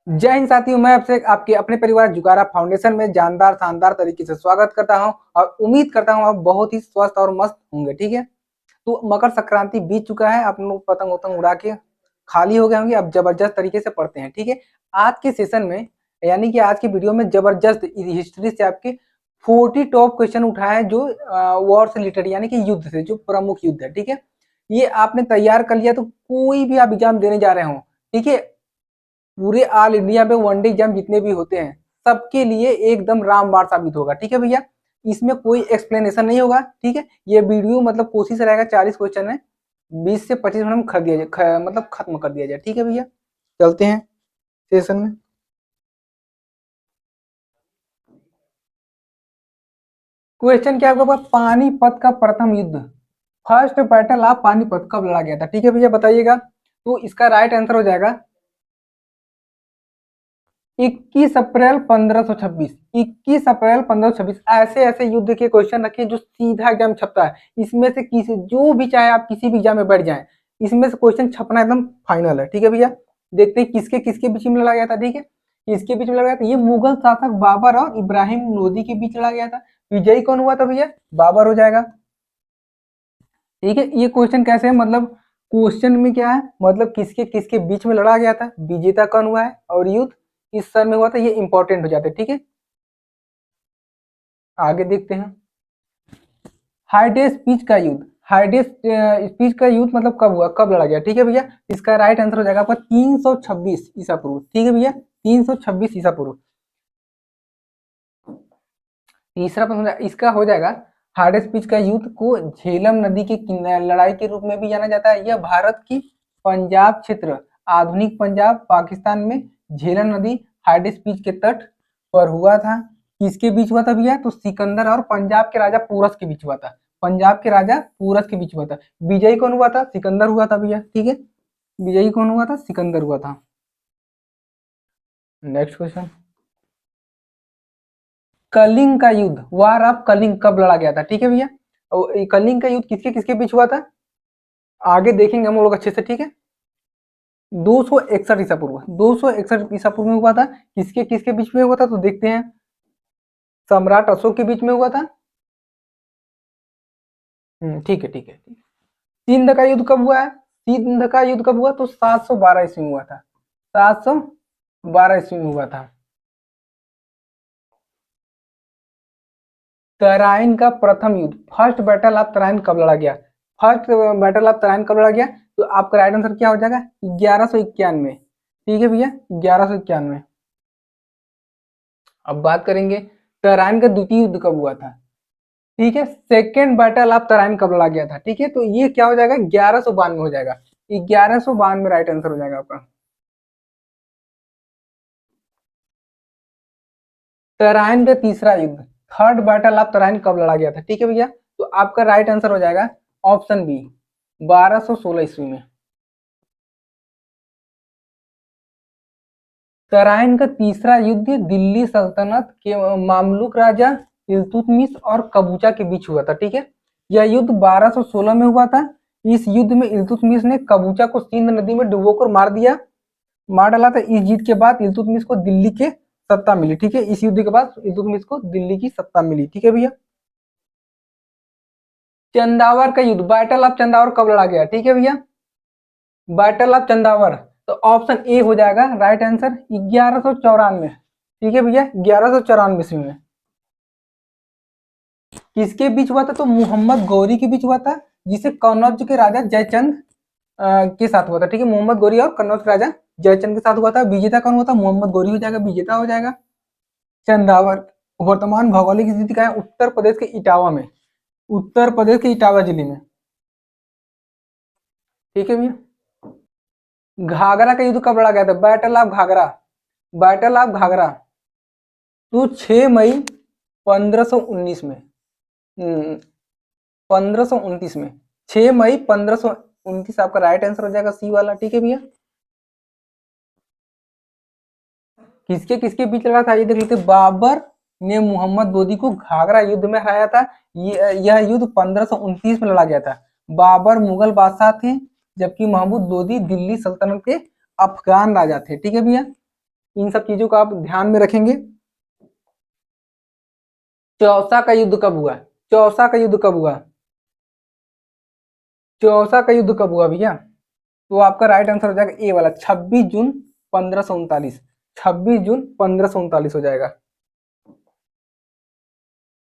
जय हिंद साथियों, मैं आपसे आपके अपने परिवार जुगारा फाउंडेशन में जानदार शानदार तरीके से स्वागत करता हूं और उम्मीद करता हूं आप बहुत ही स्वस्थ और मस्त होंगे। ठीक है, तो मकर संक्रांति बीत चुका है, आप लोग पतंग उतंग उड़ा के खाली हो गए होंगे। अब जबरदस्त तरीके से पढ़ते हैं। ठीक है, आज के सेशन में यानी कि आज की वीडियो में जबरदस्त हिस्ट्री से आपके 40 टॉप क्वेश्चन उठाए जो वॉर से रिलेटेड यानी कि युद्ध से, जो प्रमुख युद्ध है। ठीक है, ये आपने तैयार कर लिया तो कोई भी आप एग्जाम देने जा रहे हो, ठीक है, पूरे ऑल इंडिया में वनडे एग्जाम जितने भी होते हैं सबके लिए एकदम रामबाण साबित होगा। ठीक है भैया, इसमें कोई एक्सप्लेनेशन नहीं होगा। ठीक है, ये वीडियो मतलब कोशिश रहेगा 40 क्वेश्चन है, 20 से 25 मिनट में कर दिया जाए, मतलब खत्म कर दिया जाए। ठीक है भैया, चलते हैं सेशन में। क्वेश्चन क्या होगा, पानीपत का प्रथम युद्ध, फर्स्ट बैटल ऑफ पानीपत कब लड़ा गया था? ठीक है भैया, बताइएगा। तो इसका राइट आंसर हो जाएगा 21 अप्रैल 1526। 21 अप्रैल 1526। ऐसे ऐसे युद्ध के क्वेश्चन रखिए जो सीधा एग्जाम छपता है। इसमें से किसी जो भी, चाहे आप किसी भी एग्जाम में बैठ जाएं, इसमें से क्वेश्चन छपना एकदम फाइनल है। ठीक है भैया, देखते हैं किसके किसके बीच में लड़ा गया था। ठीक है, इसके बीच में लड़ा गया था, ये मुगल शासक बाबर और इब्राहिम लोदी के बीच लड़ा गया था। विजयी कौन हुआ था भैया? बाबर हो जाएगा। ठीक है, ये क्वेश्चन कैसे है, मतलब क्वेश्चन में क्या है, मतलब किसके किसके बीच में लड़ा गया था, विजेता कौन हुआ है और युद्ध किस सन में हुआ था, ये इंपॉर्टेंट हो जाते हैं। ठीक है, आगे देखते हैं। हाइडेस स्पीच का युद्ध, हाइडेस स्पीच का युद्ध मतलब कब हुआ, कब लड़ा गया? ठीक है भैया, इसका राइट आंसर हो जाएगा आपका 326 ईसा पूर्व। ठीक है भैया, 326 ईसा पूर्व। तीसरा प्रश्न इसका हो जाएगा, हार्डेस्ट पिच का युद्ध को झेलम नदी की लड़ाई के रूप में भी जाना जाता है। यह भारत की पंजाब क्षेत्र, आधुनिक पंजाब पाकिस्तान में झेलम नदी हार्डेस्ट पिच के तट पर हुआ था। किसके बीच हुआ था भैया? तो सिकंदर और पंजाब के राजा पोरस के बीच हुआ था। पंजाब के राजा पोरस के बीच हुआ था। विजयी कौन हुआ था? सिकंदर हुआ था भैया। ठीक है, विजयी कौन हुआ था? सिकंदर हुआ था। नेक्स्ट क्वेश्चन, कलिंग का युद्ध, वार ऑफ कलिंग कब लड़ा गया था? ठीक है भैया, और कलिंग का युद्ध किसके किसके बीच हुआ था आगे देखेंगे हम लोग अच्छे से। ठीक है, 261 ईसा पूर्व, 261 ईसा पूर्व में हुआ था। किसके किसके बीच में हुआ था तो देखते हैं। सम्राट अशोक के बीच में हुआ था। ठीक है ठीक है। सिंध का युद्ध कब हुआ है? सिंध का युद्ध कब हुआ? तो 712 ईस्वी में हुआ था। 712 ईस्वी में हुआ था। तराइन का प्रथम युद्ध, फर्स्ट बैटल ऑफ तराइन कब लड़ा गया? फर्स्ट बैटल ऑफ तराइन कब लड़ा गया? तो आपका राइट आंसर क्या हो जाएगा? 1191। ठीक है भैया, 1191। अब बात करेंगे तराइन का द्वितीय युद्ध कब हुआ था। ठीक है, सेकेंड बैटल ऑफ तराइन कब लड़ा गया था? ठीक है, तो ये क्या हो जाएगा? 1192 हो जाएगा। 1192 राइट आंसर हो जाएगा आपका। तराइन का तीसरा युद्ध, थर्ड बैटल ऑफ तराइन कब लड़ा गया था? ठीक है भैया, तो आपका राइट आंसर हो जाएगा ऑप्शन बी, 1216 ईस्वी में। तराइन का तीसरा युद्ध दिल्ली सल्तनत के मामलुक राजा इल्तुतमिश और कबूचा के बीच हुआ था। ठीक है, यह युद्ध 1216 में हुआ था। इस युद्ध में इल्तुतमिश ने कबूचा को सिंध नदी में डुबोकर मार डाला था। इस जीत के बाद इल्तुतमिश को दिल्ली के सत्ता मिली। ठीक है, इस युद्ध के बाद इल्तुतमिश को दिल्ली की सत्ता मिली। ठीक है भैया, चंदावर का युद्ध, बैटल ऑफ चंदावर कब लड़ा गया? ठीक है भैया, बैटल ऑफ चंदावर, तो ऑप्शन ए हो जाएगा राइट आंसर, 1194। ठीक है भैया, 1194 ईस्वी में। किसके बीच हुआ था? तो मोहम्मद गौरी के बीच हुआ था, जिसे कन्नौज के राजा जयचंद के साथ हुआ था। ठीक है, मोहम्मद गौरी और कन्नौज के राजा जयचंद के साथ हुआ था। विजेता कौन हुआ था? मोहम्मद गौरी हो जाएगा, विजेता हो जाएगा। चंदावर वर्तमान भौगोलिक स्थिति का है उत्तर प्रदेश के इटावा में, उत्तर प्रदेश के इटावा जिले में। ठीक है भैया, घाघरा का युद्ध कब लड़ा गया था? Battle of Ghaghra, battle of Ghaghra तो 6 मई 1519 में, 1529 में, 6 मई 1529 आपका राइट आंसर हो जाएगा, सी वाला। ठीक है भैया, किसके किसके बीच लड़ा था ये देख लेते। बाबर ने मोहम्मद लोदी को घाघरा युद्ध में हराया था। यह युद्ध 1529 में लड़ा गया था। बाबर मुगल बादशाह थे, जबकि महमूद लोदी दिल्ली सल्तनत के अफगान राजा थे। ठीक है भैया, इन सब चीजों का आप ध्यान में रखेंगे। चौसा का युद्ध कब हुआ? चौसा का युद्ध कब हुआ? चौसा का युद्ध कब हुआ भैया? तो आपका राइट आंसर हो जाएगा ए वाला, 26 जून 1539। 26 जून 1539 हो जाएगा।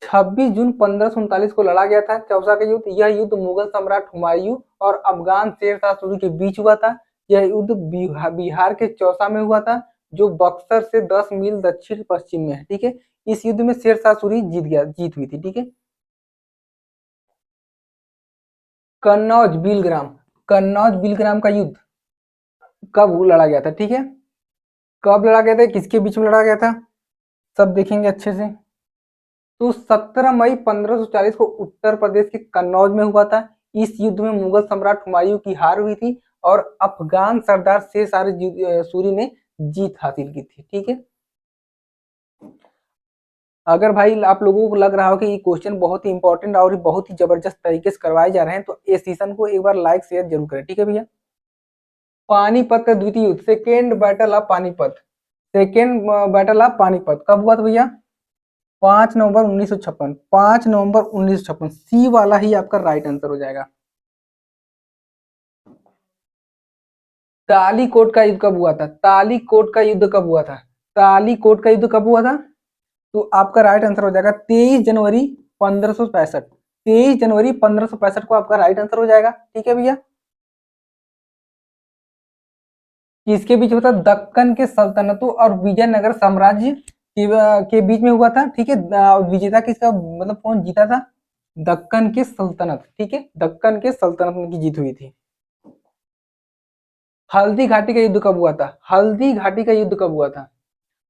26 जून 1539 को लड़ा गया था चौसा का युद्ध। यह युद्ध मुगल सम्राट हुमायूं और अफगान शेर शाह सूरी के बीच हुआ था। यह युद्ध बिहार के चौसा में हुआ था, जो बक्सर से 10 मील दक्षिण पश्चिम में है। ठीक है, इस युद्ध में शेर शाह सूरी जीत हुई थी। ठीक है, कन्नौज बिलग्राम का युद्ध कब लड़ा गया था? ठीक है, कब लड़ा गया था, किसके बीच में लड़ा गया था, सब देखेंगे अच्छे से। तो 17 मई 1540 को उत्तर प्रदेश के कन्नौज में हुआ था। इस युद्ध में मुगल सम्राट हुमायूं की हार हुई थी और अफगान सरदार शेर शाह सूरी ने जीत हासिल की थी। ठीक है, अगर भाई आप लोगों को लग रहा हो कि ये क्वेश्चन बहुत ही इंपॉर्टेंट और बहुत ही जबरदस्त तरीके से करवाए जा रहे हैं, तो इस सेशन को एक बार लाइक शेयर जरूर करें। ठीक है भैया, पानीपत का द्वितीय युद्ध, second battle of Panipat, second battle of Panipat कब हुआ था भैया? 5 नवंबर 1956। 5 नवंबर 1956, सी वाला ही आपका राइट आंसर हो जाएगा। तालीकोट का युद्ध कब हुआ था? तालीकोट का युद्ध कब हुआ था? तालीकोट का युद्ध कब हुआ था? तो आपका राइट आंसर हो जाएगा 23 जनवरी 1565। 23 जनवरी 1565 को आपका राइट आंसर हो जाएगा। ठीक है भैया, किसके बीच हुआ था? दक्कन के सल्तनतों और विजयनगर साम्राज्य के बीच में हुआ था। ठीक है, विजेता किसका, मतलब कौन जीता था? दक्कन के सल्तनत। ठीक है, दक्कन के सल्तनत की जीत हुई थी। हल्दी घाटी का युद्ध कब हुआ था? हल्दी घाटी का युद्ध कब हुआ था?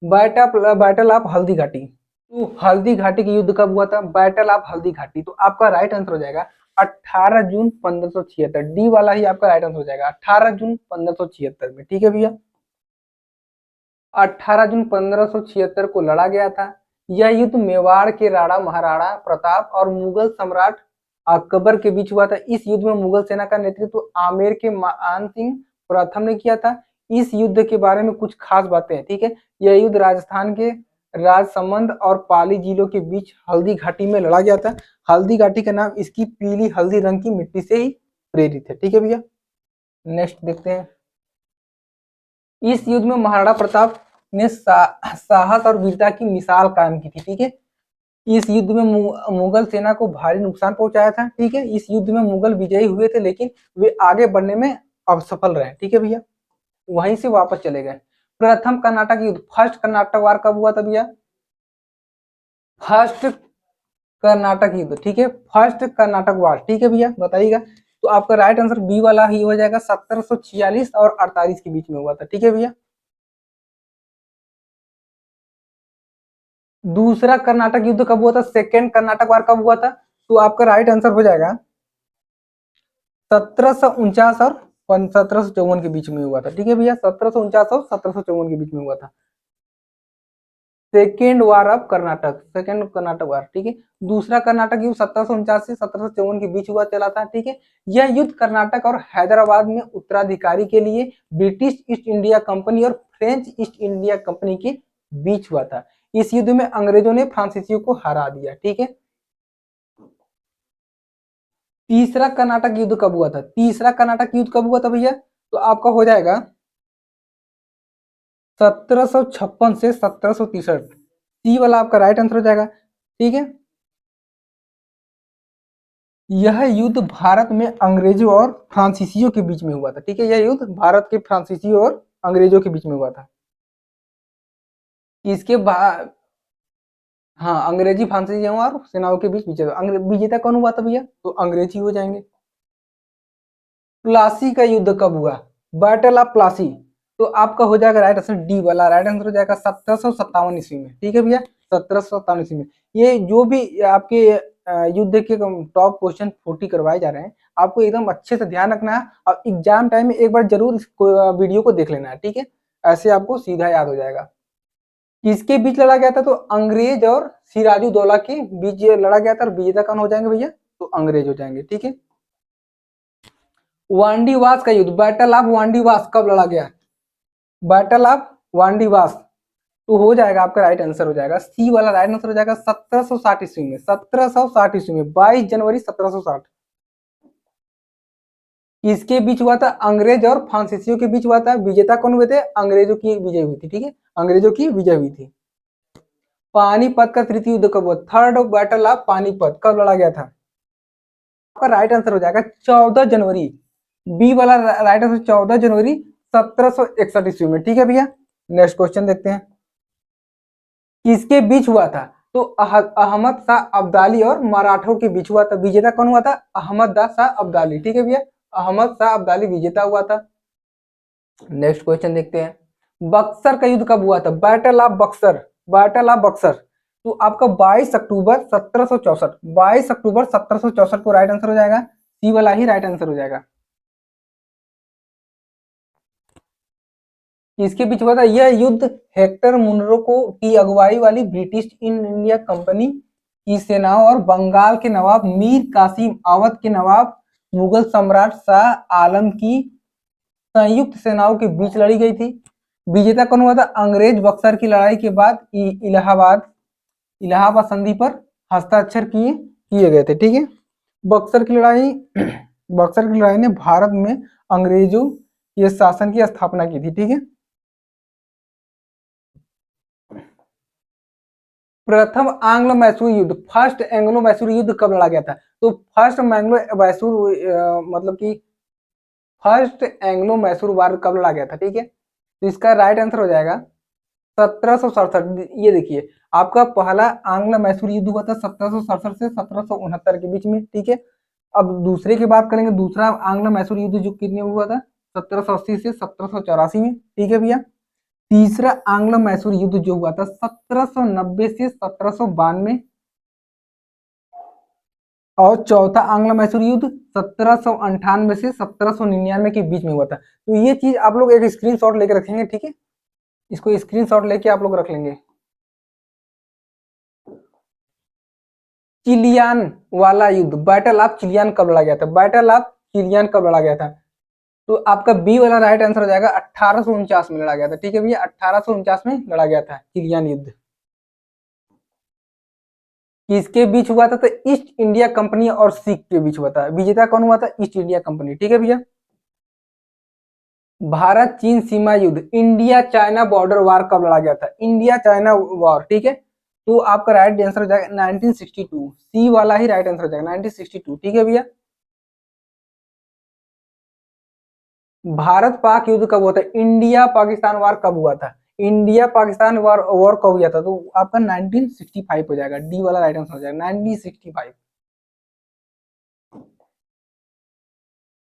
Battle of Haldi Ghati. तो हल्दी घाटी का युद्ध कब हुआ था? Battle of Haldi Ghati. तो आपका राइट आंसर हो जाएगा 18 जून 1576। डी वाला ही आपका राइट आंसर हो जाएगा, 18 जून 1576 में। ठीक है भैया, 18 जून 1576 को लड़ा गया था। यह युद्ध मेवाड़ के राणा महाराणा प्रताप और मुगल सम्राट अकबर के बीच हुआ था। इस युद्ध में मुगल सेना का नेतृत्व आमेर के मान सिंह प्रथम ने किया था। इस युद्ध के बारे में कुछ खास बातें हैं। ठीक है, यह युद्ध राजस्थान के राजसमंद और पाली जिलों के बीच हल्दी घाटी में लड़ा गया था। हल्दी घाटी का नाम इसकी पीली हल्दी रंग की मिट्टी से ही प्रेरित है। ठीक है भैया, नेक्स्ट देखते हैं। इस युद्ध में महाराणा प्रताप ने साहस और वीरता की मिसाल कायम की थी। ठीक है, इस युद्ध में मुगल सेना को भारी नुकसान पहुंचाया था। ठीक है, इस युद्ध में मुगल विजयी हुए थे, लेकिन वे आगे बढ़ने में असफल रहे। ठीक है भैया, वहीं से वापस चले गए। प्रथम कर्नाटक युद्ध, फर्स्ट कर्नाटक वार कब हुआ था भैया? फर्स्ट कर्नाटक युद्ध। ठीक है, फर्स्ट कर्नाटक वार। ठीक है भैया, बताइएगा। तो आपका राइट आंसर बी वाला ही हो जाएगा, 1746 और 48 के बीच में हुआ था। ठीक है भैया, दूसरा कर्नाटक युद्ध कब हुआ था? सेकेंड कर्नाटक वार कब हुआ था? तो आपका राइट आंसर हो जाएगा 1749 और 1754 के बीच में हुआ था। ठीक है भैया, 1749 और 1754 के बीच में हुआ था। Second war of Karnataka, second Karnataka war. ठीक है, दूसरा कर्नाटक युद्ध 1749 से 1754 के बीच हुआ चला था। ठीक है, यह युद्ध कर्नाटक और हैदराबाद में उत्तराधिकारी के लिए ब्रिटिश ईस्ट इंडिया कंपनी और फ्रेंच ईस्ट इंडिया कंपनी के बीच हुआ था। इस युद्ध में अंग्रेजों ने फ्रांसीसियों को हरा दिया। ठीक है, तीसरा कर्नाटक युद्ध कब हुआ था? तीसरा कर्नाटक युद्ध कब हुआ था भैया? तो आपका हो जाएगा 1756 से 1763। सी वाला आपका राइट आंसर हो जाएगा। ठीक है, यह युद्ध भारत में अंग्रेजों और फ्रांसीसियों के बीच में हुआ था। ठीक है, यह युद्ध भारत के फ्रांसीसियों और अंग्रेजों के बीच में हुआ था। इसके बाद हाँ, अंग्रेजी फ्रांसीसियों और सेनाओं के बीच विजेता कौन हुआ था भैया? तो अंग्रेजी हो जाएंगे। प्लासी का युद्ध कब हुआ? Battle of Plassey. तो आपका हो जाएगा राइट आंसर डी वाला, राइट आंसर हो जाएगा 1757 ईस्वी में। ठीक है भैया, 1757 ईस्वी में। ये जो भी आपके युद्ध के टॉप क्वेश्चन 40 करवाए जा रहे हैं, आपको एकदम अच्छे से ध्यान रखना है और एग्जाम टाइम में एक बार जरूर इस वीडियो को देख लेना है। ठीक है, ऐसे आपको सीधा याद हो जाएगा। किसके बीच लड़ा गया था? तो अंग्रेज और सिराजुद्दौला के बीच लड़ा गया था और विजेता कौन हो जाएंगे भैया? तो अंग्रेज हो जाएंगे। ठीक है, वांडीवास का युद्ध, बैटल ऑफ वांडीवास कब लड़ा गया? Battle of Wandiwash. तो हो जाएगा आपका राइट आंसर हो जाएगा सी वाला राइट आंसर हो जाएगा 1760 ईस्वी में, 1760 ईस्वी में, 22 जनवरी 1760। किसके बीच हुआ था? अंग्रेज और फ्रांसीसियों के बीच हुआ था। विजेता कौन हुए थे? अंग्रेजों की विजय हुई थी, ठीक है, अंग्रेजों की विजय हुई थी। पानीपत का तृतीय युद्ध कब हुआ? थर्ड बैटल ऑफ पानीपत कब लड़ा गया था? आपका राइट आंसर हो जाएगा 14 जनवरी, बी वाला राइट आंसर 14 जनवरी 1761 ईस्वी में, ठीक है भैया। नेक्स्ट क्वेश्चन देखते हैं, किसके बीच हुआ था? तो अहमद शाह अब्दाली और मराठों के बीच हुआ था। विजेता कौन हुआ था? अहमद शाह अब्दाली, ठीक है भैया, अहमद शाह अब्दाली विजेता हुआ था। नेक्स्ट क्वेश्चन देखते हैं, बक्सर का युद्ध कब हुआ था? Battle of Buxar, battle of Buxar. तो आपका 22 अक्टूबर 1764, 22 अक्टूबर 1764 को राइट आंसर हो जाएगा, सी वाला ही राइट आंसर हो जाएगा। किसके बीच हुआ था यह युद्ध? हेक्टर मुनरो को की अगुवाई वाली ब्रिटिश इंडिया कंपनी की सेनाओं और बंगाल के नवाब मीर कासिम, अवध के नवाब मुगल सम्राट शाह आलम की संयुक्त सेनाओं के बीच लड़ी गई थी। विजेता कौन हुआ था? अंग्रेज बक्सर की लड़ाई के बाद इलाहाबाद इलाहाबाद संधि पर हस्ताक्षर किए गए थे, ठीक है। बक्सर की लड़ाई बक्सर की लड़ाई ने भारत में अंग्रेजों के शासन की स्थापना की थी, ठीक है। प्रथम आंग्ल मैसूर युद्ध, फर्स्ट एंग्लो मैसूर युद्ध कब लड़ा गया था? तो फर्स्ट मैंग्लो मैसूर मतलब कि फर्स्ट एंग्लो मैसूर वार कब लड़ा गया था, ठीक है। तो इसका राइट आंसर हो जाएगा 1767। ये देखिए आपका पहला आंग्ल मैसूर युद्ध हुआ था 1767 से 1769 के बीच में, ठीक है। अब दूसरे की बात करेंगे, दूसरा आंग्ल मैसूर युद्ध जो कितने हुआ था? 1780 से 1784 में, ठीक है भैया। तीसरा आंग्ल मैसूर युद्ध जो हुआ था 1790 से 1792, और चौथा आंग्ल मैसूर युद्ध 1798 से 1799 के बीच में हुआ था। तो ये चीज आप लोग एक स्क्रीनशॉट लेके रखेंगे, ठीक है, इसको स्क्रीनशॉट लेके आप लोग रख लेंगे। चिलियन वाला युद्ध, बैटल ऑफ चिलियन कब लड़ा गया था? बैटल ऑफ चिलियन कब लड़ा गया था? तो आपका बी वाला राइट आंसर हो जाएगा 1849 में लड़ा गया था, ठीक है भैया, 1849 में लड़ा गया था चिलियन युद्ध। किसके बीच हुआ था? तो ईस्ट इंडिया कंपनी और सिख के बीच हुआ था। विजेता कौन हुआ था? ईस्ट इंडिया कंपनी, ठीक है भैया। भारत चीन सीमा युद्ध, इंडिया चाइना बॉर्डर वार कब लड़ा गया था? इंडिया चाइना वॉर, ठीक है। तो आपका राइट आंसर हो जाएगा 1962, सी वाला ही राइट आंसर हो जाएगा 1962, ठीक है भैया। भारत पाक युद्ध कब हुआ था? इंडिया पाकिस्तान वार कब हुआ था? इंडिया पाकिस्तान वॉर कब हुआ था? तो आपका 1965 हो जाएगा, डी वाला राइट आंसर हो जाएगा 1965।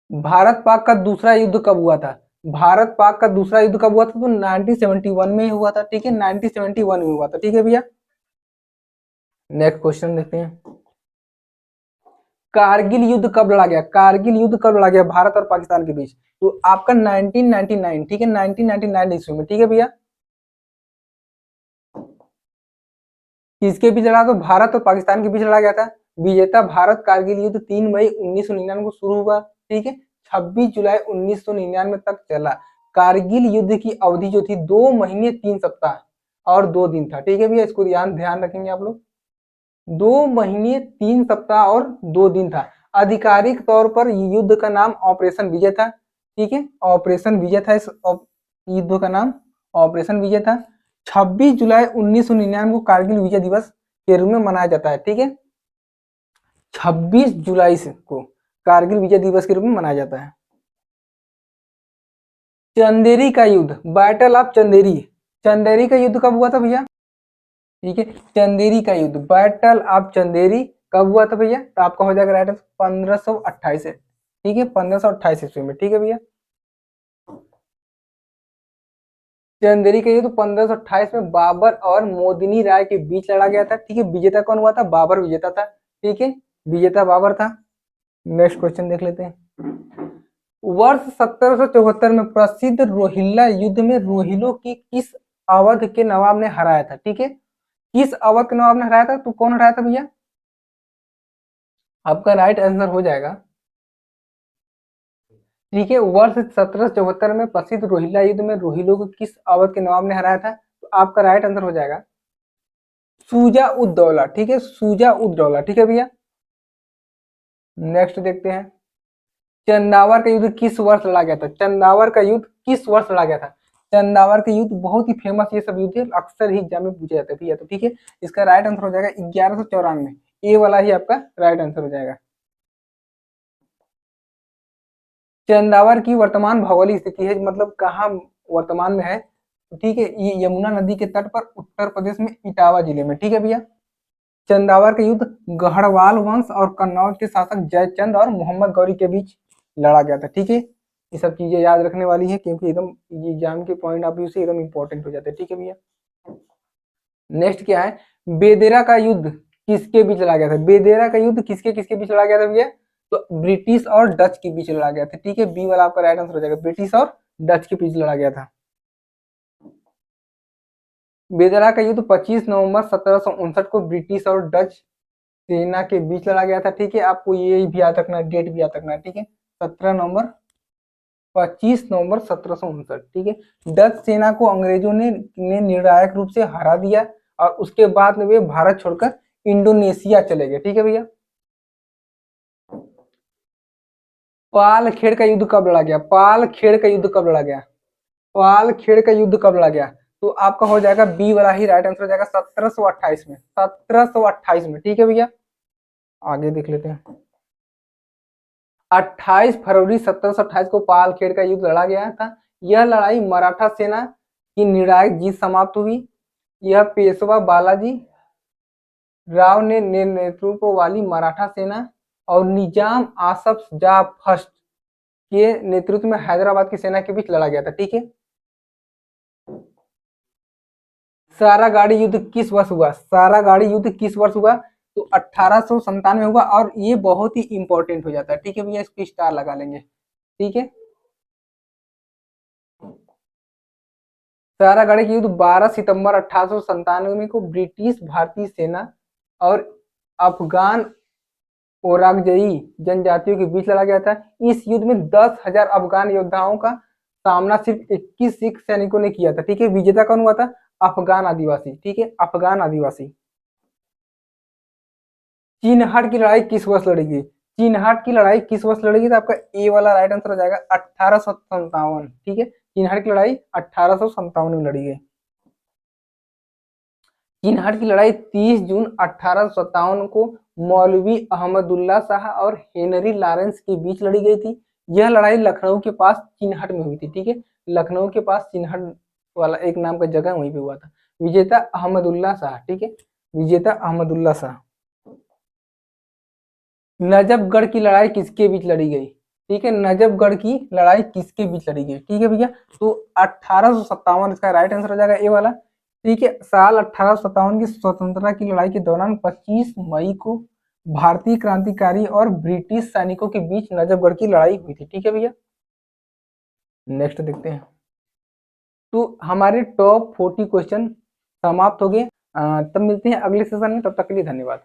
भारत पाक का दूसरा युद्ध कब हुआ था? भारत पाक का दूसरा युद्ध कब हुआ था? तो 1971 में हुआ था, ठीक है, 1971 में हुआ था, ठीक है भैया। नेक्स्ट क्वेश्चन देखते हैं, कारगिल युद्ध कब लड़ा गया? कारगिल युद्ध कब लड़ा गया भारत और पाकिस्तान के बीच? तो आपका 1999, ठीक है, 1999 ईस्वी में, ठीक है भैया। किसके बीच लड़ा? तो भारत और पाकिस्तान के बीच लड़ा गया था। विजेता भारत। कारगिल युद्ध 3 मई 1999 को शुरू हुआ, ठीक है, 26 जुलाई 1999 तक चला। कारगिल युद्ध की अवधि जो थी 2 महीने 3 सप्ताह और 2 दिन था, ठीक है भैया, इसको ध्यान रखेंगे आप लोग। 2 महीने 3 सप्ताह और 2 दिन था। आधिकारिक तौर पर युद्ध का नाम ऑपरेशन विजय था, ठीक है, ऑपरेशन विजय था। इस युद्ध का नाम ऑपरेशन विजय था। 26 जुलाई 1999 को कारगिल विजय दिवस के रूप में मनाया जाता है, ठीक है, 26 जुलाई से को कारगिल विजय दिवस के रूप में मनाया जाता है। चंदेरी का युद्ध, बैटल ऑफ चंदेरी, चंदेरी का युद्ध कब हुआ था भैया? ठीक है, चंदेरी का युद्ध, बैटल ऑफ चंदेरी कब हुआ था भैया? तो आपका हो जाएगा राइट आंसर 1528 से, ठीक है, 1528 ईस्वी में, ठीक है भैया। चंदेरी का युद्ध 1528 में बाबर और मोदिनी राय के बीच लड़ा गया था, ठीक है। विजेता कौन हुआ था? बाबर विजेता था, ठीक है, विजेता बाबर था। नेक्स्ट क्वेश्चन देख लेते हैं, वर्ष 1774 में प्रसिद्ध रोहिल्ला युद्ध में रोहिलों की किस अवध के नवाब ने हराया था? ठीक है, किस अवध के नवाब ने हराया था? तो कौन हराया था भैया? आपका राइट आंसर हो जाएगा, ठीक है। वर्ष 1774 में प्रसिद्ध रोहिल्ला युद्ध में रोहिलों को किस अवध के नवाब ने हराया था? तो आपका राइट आंसर हो जाएगा शुजा उद दौला। ठीक है, शुजा उद दौला। ठीक है भैया, नेक्स्ट देखते हैं। चंदावर का युद्ध किस वर्ष लड़ा गया था? चंदावर का युद्ध किस वर्ष लड़ा गया था? चंदावर का युद्ध बहुत ही फेमस ये सब युद्ध है, अक्सर ही एग्जाम में पूछे जाते हैं भैया। तो ठीक है, इसका राइट आंसर हो जाएगा 1194। ए वाला ही आपका राइट आंसर हो जाएगा। चंदावर की वर्तमान भौगोलिक स्थिति है, मतलब कहाँ वर्तमान में है? ठीक है, ये यमुना नदी के तट पर उत्तर प्रदेश में इटावा जिले में। ठीक है भैया। चंदावर का युद्ध गढ़वाल वंश और कन्नौज के शासक जयचंद और मोहम्मद गौरी के बीच लड़ा गया था। ठीक है, ये सब चीजें याद रखने वाली है, क्योंकि एकदम एग्जाम के पॉइंट ऑफ व्यू से एकदम इंपॉर्टेंट हो जाते हैं। ठीक है भैया, नेक्स्ट क्या है? बेदेरा का युद्ध किसके बीच लड़ा गया था? बेदेरा का युद्ध किसके किसके बीच लड़ा गया था भैया? तो ब्रिटिश और डच के बीच लड़ा गया था। ठीक है, बी वाला आपका राइट आंसर हो जाएगा, ब्रिटिश और डच के बीच लड़ा गया था। बेदरा का युद्ध 25 नवंबर 1759 को ब्रिटिश और डच सेना के बीच लड़ा गया था। ठीक है, आपको ये भी याद रखना है, डेट भी याद रखना है। ठीक है, 25 नवंबर 1759। ठीक है, डच सेना को अंग्रेजों ने निर्णायक रूप से हरा दिया और उसके बाद में वे भारत छोड़कर इंडोनेशिया चले गए। ठीक है भैया। पालखेड़ का युद्ध कब लड़ा गया? पालखेड़ का युद्ध कब लड़ा गया? पालखेड़ का युद्ध कब लड़ा गया? तो आपका हो जाएगा बी वाला ही राइट आंसर हो जाएगा 1728 में। 1728 में। ठीक है भैया, आगे देख लेते हैं। 28 फरवरी 1728 को पालखेड़ का युद्ध लड़ा गया था। यह लड़ाई मराठा सेना की निर्णायक जीत समाप्त हुई। यह पेशवा बालाजी राव ने नेतृत्व वाली मराठा सेना और निजाम आसफ जाह फर्स्ट के नेतृत्व में हैदराबाद की सेना के बीच लड़ा गया था। ठीक है, सारागाड़ी युद्ध किस वर्ष हुआ? सारागाड़ी युद्ध किस वर्ष हुआ? तो 1897 हुआ, और ये बहुत ही इंपॉर्टेंट हो जाता है। ठीक है भैया, इसको स्टार लगा लेंगे। ठीक है, सारागाड़ी युद्ध 12 सितंबर 1897 को ब्रिटिश भारतीय सेना और अफगान ओराकजई जनजातियों के बीच लड़ा गया था। इस युद्ध में 10,000 अफगान योद्धाओं का सामना सिर्फ 21 सिख सैनिकों ने किया था। ठीक है, विजेता कौन हुआ था? अफगान आदिवासी। ठीक है, अफगान आदिवासी। चिन्हट की लड़ाई किस वर्ष लड़ी गई? चिन्हट की लड़ाई किस वर्ष लड़ी गई? तो आपका ए वाला राइट आंसर हो जाएगा 1857। ठीक है, चिन्हट की लड़ाई 1857 में लड़ी गई। चिन्हट की लड़ाई 30 जून 1857 को मौलवी अहमदुल्ला शाह और हेनरी लॉरेंस के बीच लड़ी गई थी। यह लड़ाई लखनऊ के पास चिन्हट में हुई थी। ठीक है, लखनऊ के पास चिन्हट वाला एक नाम का जगह वहीं पे हुआ था। विजेता अहमदुल्ला शाह। ठीक है, विजेता अहमदुल्ला शाह। नजफगढ़ की लड़ाई किसके बीच लड़ी गई? ठीक है, नजफगढ़ की लड़ाई किसके बीच लड़ी गई? ठीक है भैया, तो 1857 इसका राइट आंसर हो जाएगा ए वाला। ठीक है, साल 1857 की स्वतंत्रता की लड़ाई के दौरान 25 मई को भारतीय क्रांतिकारी और ब्रिटिश सैनिकों के बीच नजफगढ़ की लड़ाई हुई थी। ठीक है भैया, नेक्स्ट देखते हैं। तो हमारे टॉप 40 क्वेश्चन समाप्त हो गए। तब मिलते हैं अगले सेशन में, तब तक के लिए धन्यवाद।